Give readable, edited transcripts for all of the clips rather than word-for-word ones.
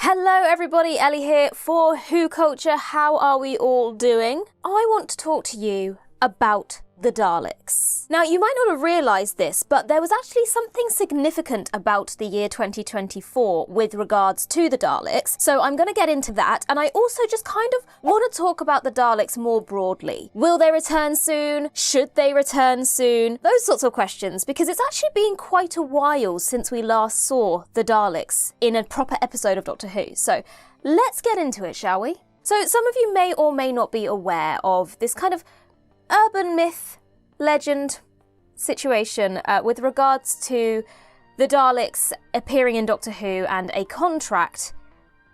Hello everybody, Ellie here for WhoCulture. How are we all doing? I want to talk to you about the Daleks. Now, you might not have realised this, but there was actually something significant about the year 2024 with regards to the Daleks, so I'm going to get into that, and I also just kind of want to talk about the Daleks more broadly. Will they return soon? Should they return soon? Those sorts of questions, because it's actually been quite a while since we last saw the Daleks in a proper episode of Doctor Who, so let's get into it, shall we? So some of you may or may not be aware of this kind of urban myth, legend situation with regards to the Daleks appearing in Doctor Who and a contract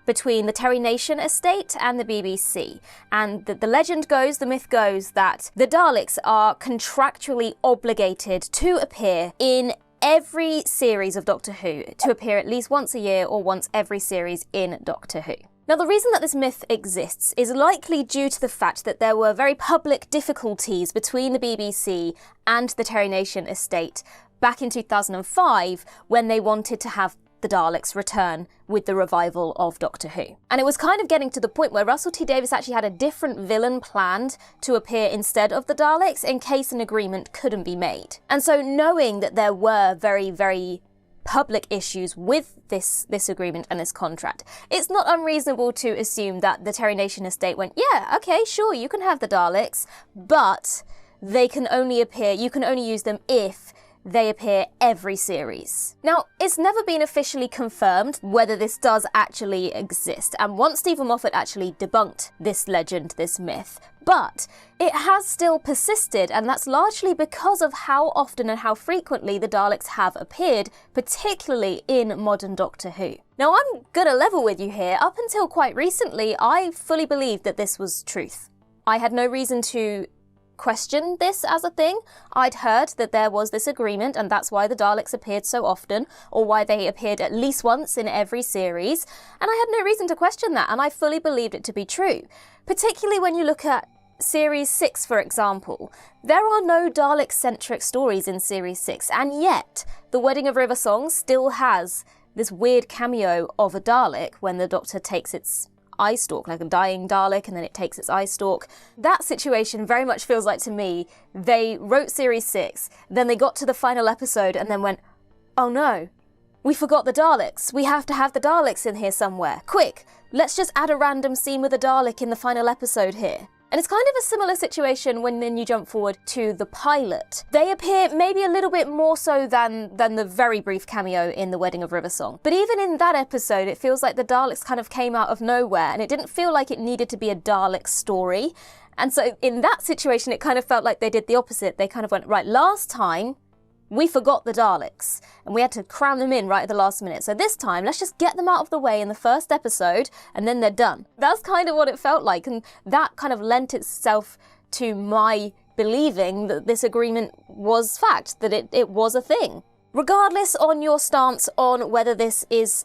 between the Terry Nation estate and the BBC. And the legend goes, the myth goes, that the Daleks are contractually obligated to appear in every series of Doctor Who, to appear at least once a year or once every series in Doctor Who. Now, the reason that this myth exists is likely due to the fact that there were very public difficulties between the BBC and the Terry Nation estate back in 2005 when they wanted to have the Daleks return with the revival of Doctor Who. And it was kind of getting to the point where Russell T Davies actually had a different villain planned to appear instead of the Daleks in case an agreement couldn't be made. And so knowing that there were very, very public issues with this agreement and this contract, it's not unreasonable to assume that the Terry Nation estate went, yeah, okay, sure, you can have the Daleks, but they can only appear, you can only use them if they appear every series. Now, it's never been officially confirmed whether this does actually exist, and once Stephen Moffat actually debunked this legend, this myth, but it has still persisted, and that's largely because of how often and how frequently the Daleks have appeared, particularly in modern Doctor Who. Now, I'm gonna level with you here. Up until quite recently, I fully believed that this was truth. I had no reason to question this as a thing. I'd heard that there was this agreement and that's why the Daleks appeared so often, or why they appeared at least once in every series, and I had no reason to question that, and I fully believed it to be true. Particularly when you look at Series 6, for example. There are no Dalek-centric stories in Series 6, and yet The Wedding of River Song still has this weird cameo of a Dalek when the Doctor takes its eye stalk, like a dying Dalek, and then it takes its eye stalk. That situation very much feels like, to me, they wrote Series 6, then they got to the final episode and then went, oh no, we forgot the Daleks. We have to have the Daleks in here somewhere. Quick, let's just add a random scene with a Dalek in the final episode here. And it's kind of a similar situation when then you jump forward to the pilot. They appear maybe a little bit more so than the very brief cameo in The Wedding of River Song. But even in that episode, it feels like the Daleks kind of came out of nowhere, and it didn't feel like it needed to be a Dalek story. And so in that situation, it kind of felt like they did the opposite. They kind of went, right, last time, we forgot the Daleks, and we had to cram them in right at the last minute. So this time, let's just get them out of the way in the first episode, and then they're done. That's kind of what it felt like, and that kind of lent itself to my believing that this agreement was fact, that it was a thing. Regardless on your stance on whether this is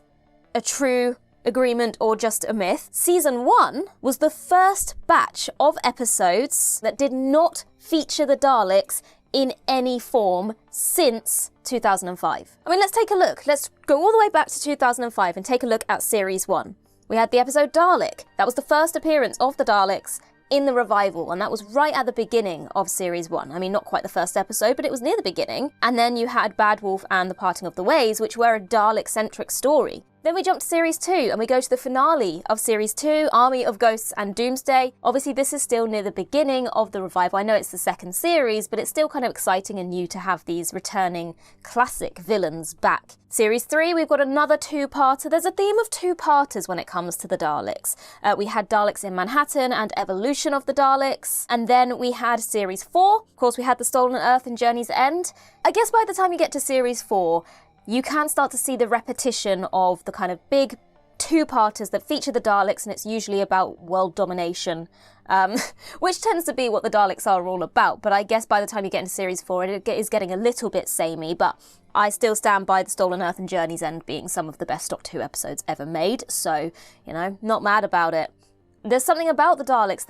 a true agreement or just a myth, Season 1 was the first batch of episodes that did not feature the Daleks in any form since 2005. I mean, let's take a look. Let's go all the way back to 2005 and take a look at Series 1. We had the episode Dalek. That was the first appearance of the Daleks in the revival, and that was right at the beginning of Series 1. I mean, not quite the first episode, but it was near the beginning. And then you had Bad Wolf and The Parting of the Ways, which were a Dalek-centric story. Then we jump to Series 2, and we go to the finale of Series 2, Army of Ghosts and Doomsday. Obviously, this is still near the beginning of the revival. I know it's the second series, but it's still kind of exciting and new to have these returning classic villains back. Series 3, we've got another two-parter. There's a theme of two-parters when it comes to the Daleks. We had Daleks in Manhattan and Evolution of the Daleks. And then we had Series 4. Of course, we had The Stolen Earth and Journey's End. I guess by the time you get to Series 4, you can start to see the repetition of the kind of big two-parters that feature the Daleks, and it's usually about world domination, which tends to be what the Daleks are all about. But I guess by the time you get into Series 4, it is getting a little bit samey, but I still stand by The Stolen Earth and Journey's End being some of the best Doctor Who episodes ever made, so, you know, not mad about it. There's something about the Daleks,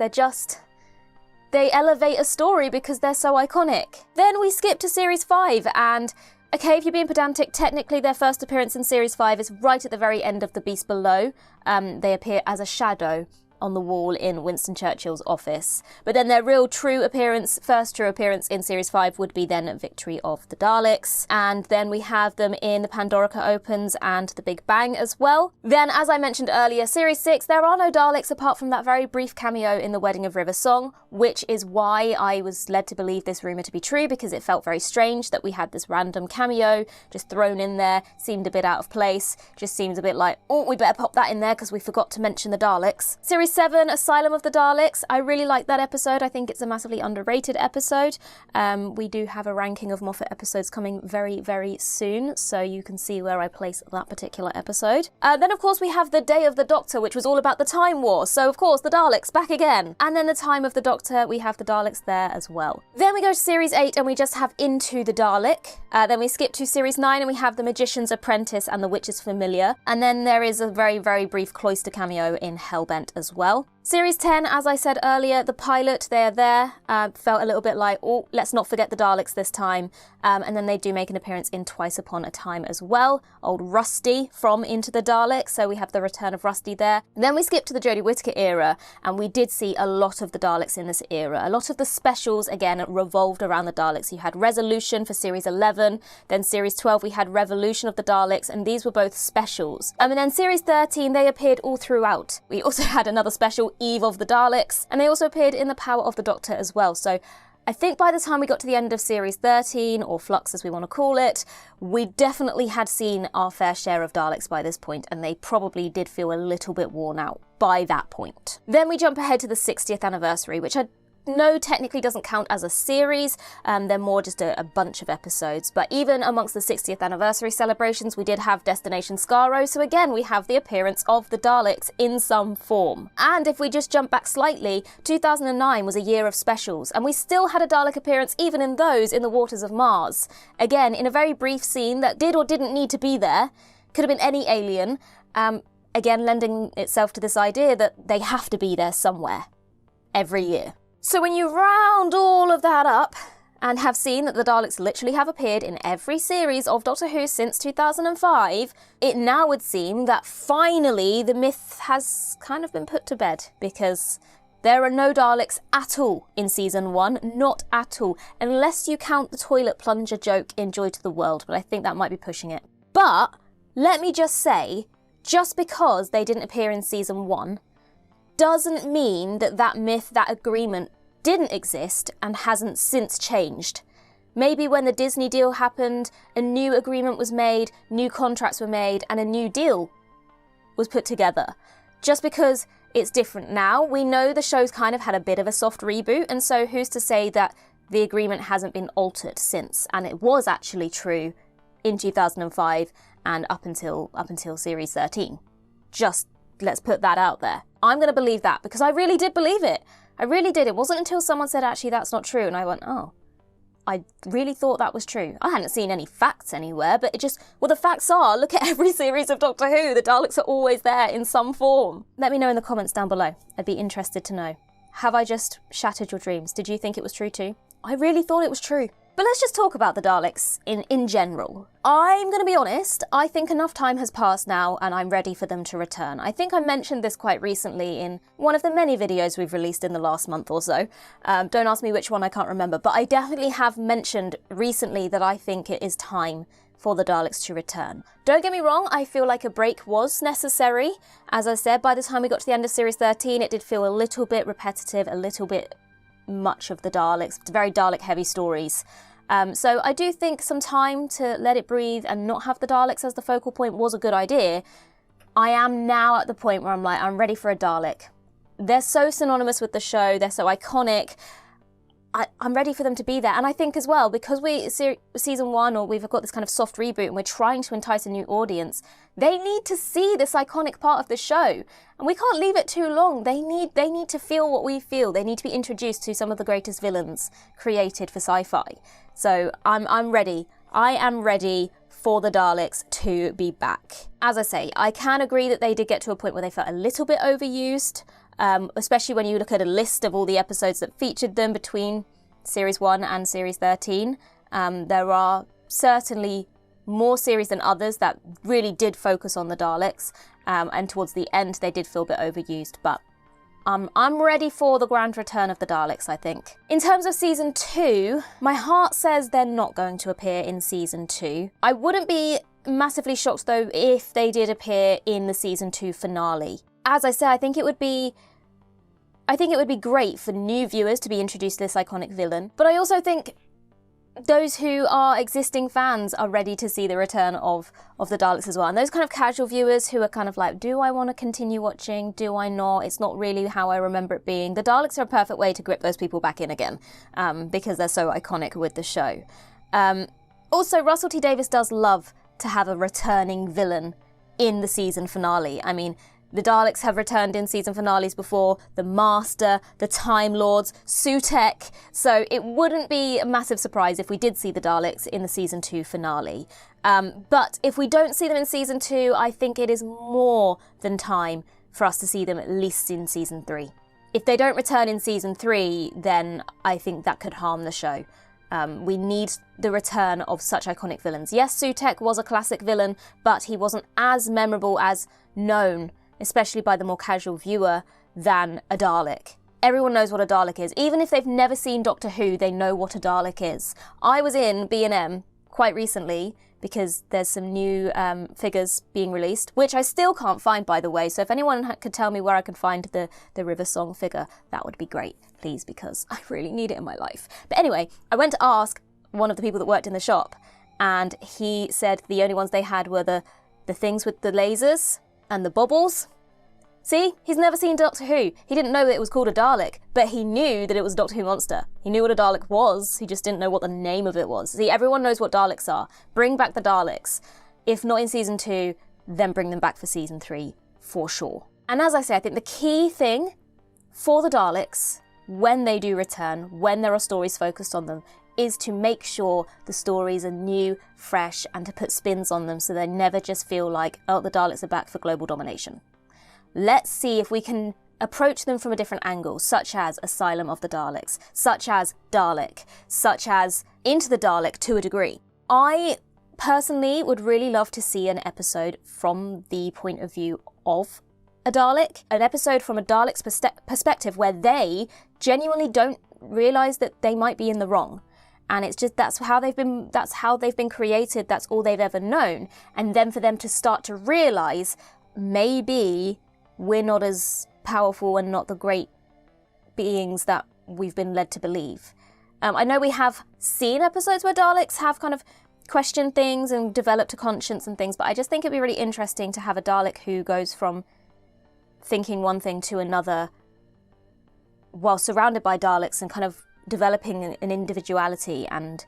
they elevate a story because they're so iconic. Then we skip to Series 5, and Okay, if you're being pedantic, technically their first appearance in Series 5 is right at the very end of The Beast Below. They appear as a shadow on the wall in Winston Churchill's office. But then their real first true appearance in Series 5 would be then Victory of the Daleks. And then we have them in The Pandorica Opens and The Big Bang as well. Then, as I mentioned earlier, Series 6, there are no Daleks apart from that very brief cameo in The Wedding of River Song, which is why I was led to believe this rumour to be true, because it felt very strange that we had this random cameo just thrown in there, seemed a bit out of place, just seems a bit like, oh, we better pop that in there because we forgot to mention the Daleks. Series 7, Asylum of the Daleks. I really like that episode. I think it's a massively underrated episode. We do have a ranking of Moffat episodes coming very, very soon, so you can see where I place that particular episode. Then, of course, we have The Day of the Doctor, which was all about the Time War. So, of course, the Daleks back again. And then The Time of the Doctor, we have the Daleks there as well. Then we go to Series 8 and we just have Into the Dalek. Then we skip to Series 9 and we have The Magician's Apprentice and The Witch's Familiar. And then there is a very, very brief Cloister cameo in Hellbent as well. Series 10, as I said earlier, the pilot, they're there. Felt a little bit like, oh, let's not forget the Daleks this time. And then they do make an appearance in Twice Upon a Time as well. Old Rusty from Into the Daleks, so we have the return of Rusty there. And then we skip to the Jodie Whittaker era, and we did see a lot of the Daleks in this era. A lot of the specials, again, revolved around the Daleks. You had Resolution for Series 11, then Series 12 we had Revolution of the Daleks, and these were both specials. And then Series 13, they appeared all throughout. We also had another special, Eve of the Daleks, and they also appeared in The Power of the Doctor as well. So I think by the time we got to the end of Series 13, or Flux as we want to call it, we definitely had seen our fair share of Daleks by this point, and they probably did feel a little bit worn out by that point. Then we jump ahead to the 60th anniversary, which I know technically doesn't count as a series, they're more just a bunch of episodes, but even amongst the 60th anniversary celebrations we did have Destination Skaro, so again we have the appearance of the Daleks in some form. And if we just jump back slightly, 2009 was a year of specials, and we still had a Dalek appearance even in those in the Waters of Mars. Again, in a very brief scene that did or didn't need to be there, could have been any alien, again lending itself to this idea that they have to be there somewhere, every year. So when you round all of that up and have seen that the Daleks literally have appeared in every series of Doctor Who since 2005, it now would seem that finally the myth has kind of been put to bed, because there are no Daleks at all in Season 1, not at all, unless you count the toilet plunger joke in Joy to the World, but I think that might be pushing it. But let me just say, just because they didn't appear in Season 1, doesn't mean that that myth, that agreement, didn't exist and hasn't since changed. Maybe when the Disney deal happened, a new agreement was made, new contracts were made, and a new deal was put together. Just because it's different now, we know the show's kind of had a bit of a soft reboot, and so who's to say that the agreement hasn't been altered since? And it was actually true in 2005 and up until Series 13. Just let's put that out there. I'm going to believe that because I really did believe it. I really did. It wasn't until someone said, actually, that's not true. And I went, oh, I really thought that was true. I hadn't seen any facts anywhere, but it just, well, the facts are, look at every series of Doctor Who. The Daleks are always there in some form. Let me know in the comments down below. I'd be interested to know. Have I just shattered your dreams? Did you think it was true too? I really thought it was true. But let's just talk about the Daleks in general. I'm going to be honest, I think enough time has passed now and I'm ready for them to return. I think I mentioned this quite recently in one of the many videos we've released in the last month or so. Don't ask me which one, I can't remember, but I definitely have mentioned recently that I think it is time for the Daleks to return. Don't get me wrong, I feel like a break was necessary. As I said, by the time we got to the end of Series 13, it did feel a little bit repetitive, a little bit much of the Daleks, very Dalek heavy stories. So I do think some time to let it breathe and not have the Daleks as the focal point was a good idea. I am now at the point where I'm like, I'm ready for a Dalek. They're so synonymous with the show, they're so iconic. I'm ready for them to be there. And I think as well, because Season 1, or we've got this kind of soft reboot and we're trying to entice a new audience, they need to see this iconic part of the show. And we can't leave it too long. They need to feel what we feel. They need to be introduced to some of the greatest villains created for sci-fi. So I'm ready. I am ready for the Daleks to be back. As I say, I can agree that they did get to a point where they felt a little bit overused. Especially when you look at a list of all the episodes that featured them between Series 1 and Series 13. There are certainly more series than others that really did focus on the Daleks, and towards the end they did feel a bit overused, but I'm ready for the grand return of the Daleks, I think. In terms of season 2, my heart says they're not going to appear in season 2. I wouldn't be massively shocked though if they did appear in the season 2 finale. As I said, I think it would be great for new viewers to be introduced to this iconic villain, but I also think those who are existing fans are ready to see the return of the Daleks as well. And those kind of casual viewers who are kind of like, do I want to continue watching? Do I not? It's not really how I remember it being. The Daleks are a perfect way to grip those people back in again, because they're so iconic with the show. Also, Russell T Davies does love to have a returning villain in the season finale. I mean, the Daleks have returned in season finales before, the Master, the Time Lords, Sutekh, so it wouldn't be a massive surprise if we did see the Daleks in the season 2 finale. But if we don't see them in season 2, I think it is more than time for us to see them at least in season 3. If they don't return in season 3, then I think that could harm the show. We need the return of such iconic villains. Yes, Sutekh was a classic villain, but he wasn't as memorable, as known, especially by the more casual viewer, than a Dalek. Everyone knows what a Dalek is. Even if they've never seen Doctor Who, they know what a Dalek is. I was in B&M quite recently because there's some new figures being released, which I still can't find, by the way. So if anyone could tell me where I could find the River Song figure, that would be great, please, because I really need it in my life. But anyway, I went to ask one of the people that worked in the shop, and he said the only ones they had were the things with the lasers and the bubbles. See, he's never seen Doctor Who. He didn't know that it was called a Dalek, but he knew that it was a Doctor Who monster. He knew what a Dalek was, he just didn't know what the name of it was. See, everyone knows what Daleks are. Bring back the Daleks. If not in season 2, then bring them back for season 3, for sure. And as I say, I think the key thing for the Daleks, when they do return, when there are stories focused on them, is to make sure the stories are new, fresh, and to put spins on them so they never just feel like, oh, the Daleks are back for global domination. Let's see if we can approach them from a different angle, such as Asylum of the Daleks, such as Dalek, such as Into the Dalek to a degree. I personally would really love to see an episode from the point of view of a Dalek, an episode from a Dalek's perspective where they genuinely don't realise that they might be in the wrong. And it's just that's how they've been created, that's all they've ever known. And then for them to start to realise maybe we're not as powerful and not the great beings that we've been led to believe. I know we have seen episodes where Daleks have kind of questioned things and developed a conscience and things, but I just think it'd be really interesting to have a Dalek who goes from thinking one thing to another while surrounded by Daleks and kind of developing an individuality and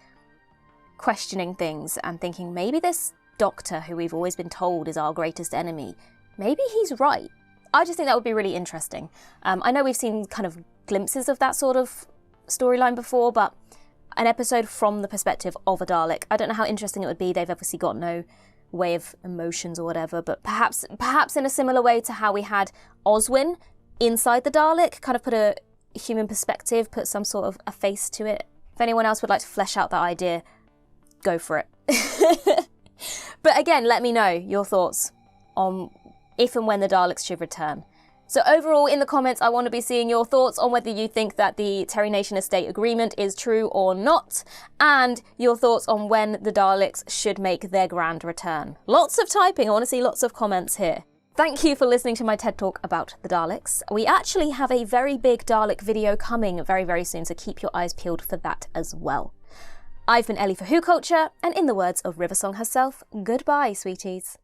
questioning things and thinking maybe this Doctor who we've always been told is our greatest enemy, maybe he's right. I just think that would be really interesting. I know we've seen kind of glimpses of that sort of storyline before, but an episode from the perspective of a Dalek, I don't know how interesting it would be. They've obviously got no way of emotions or whatever, but perhaps in a similar way to how we had Oswin inside the Dalek, kind of put a human perspective, put some sort of a face to it. If anyone else would like to flesh out that idea, go for it. But again, let me know your thoughts on if and when the Daleks should return. So overall, in the comments, I want to be seeing your thoughts on whether you think that the Terry Nation Estate Agreement is true or not, and your thoughts on when the Daleks should make their grand return. Lots of typing, I want to see lots of comments here. Thank you for listening to my TED Talk about the Daleks. We actually have a very big Dalek video coming very, very soon, so keep your eyes peeled for that as well. I've been Ellie for WhoCulture, and in the words of River Song herself, goodbye, sweeties.